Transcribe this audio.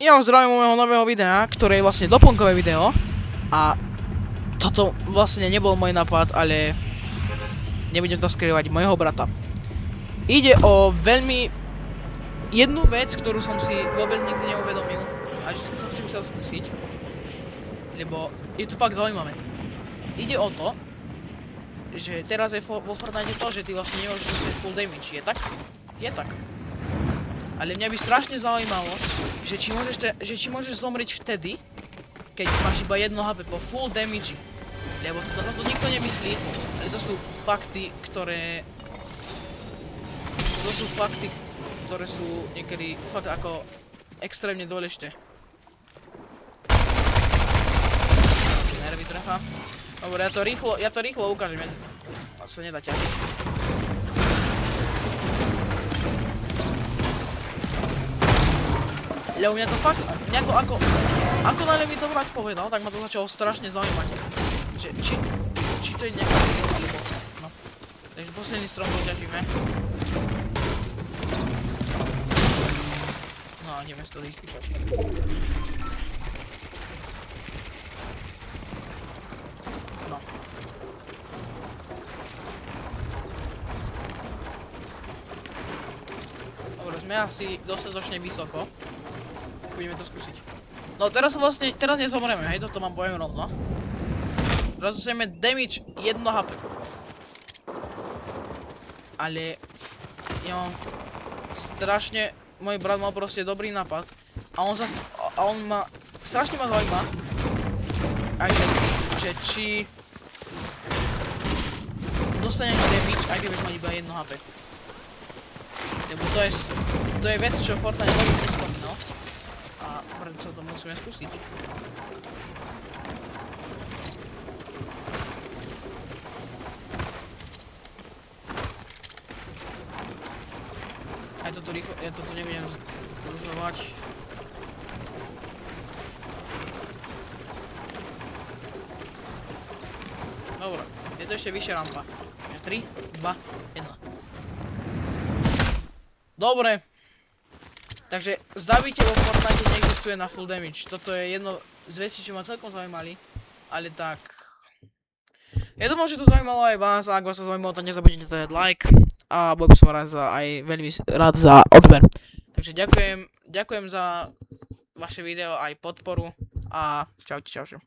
Ja vás zdravím môjho nového videa, ktoré je vlastne doplnkové video. A toto vlastne nebol môj nápad, ale nebudem to skrývať, mojho brata. Ide o veľmi jednu vec, ktorú som si vôbec nikdy neuvedomil a že som si musel skúsiť, lebo je to fakt zaujímavé. Ide o to, že teraz je vo Fortnite to, že ty vlastne nemôžeš dostať full damage, je tak? Je tak. Ale mňa by strašne zaujímalo, že či môžeš zomrieť vtedy, keď máš iba 1 HP po full damage. Lebo na to nikto nemyslí, ale to sú fakty, ktoré... sú niekedy fakt ako extrémne dôležité. Nervy trefa. Dobre, ja to rýchlo ukážem, to sa nedá ťažiť. Lebo mňa to ako náhle mi to brat povedal, tak ma to začalo strašne zaujímať. Že či to je nejaká alebo no. Takže posledný strom doťažíme. No a ideme si to rýchly ťažiť. No. Dobre, sme asi dostatočne vysoko. Budeme to skúsiť. No teraz nezomreme, hej, toto mám poviem rovno. Teraz dostaneme damage 1 HP. Ale ja mám strašne, môj brat mal proste dobrý nápad a on ma strašne ma zaujíma aj že či dostaneš damage, aj keď budeš mať iba 1 HP. Lebo to je vec, čo Fortnite vôbec nespomínal. A preto to musíme skúsiť. Aj toto rýchlo, ja toto nebudem združovať. Dobre, je to ešte vyššia rampa. 3, 2, 1. Dobre. Takže zabite vo Fortnite neexistuje na full damage. Toto je jedno z vecí, čo ma celkom zaujímali. Ale tak... Ja dúfam, že to zaujímalo aj vás. A ak vás to zaujímalo, tak nezabudnite dať like. A budem som veľmi rád za odber. Takže ďakujem za vaše video aj podporu. A čaute.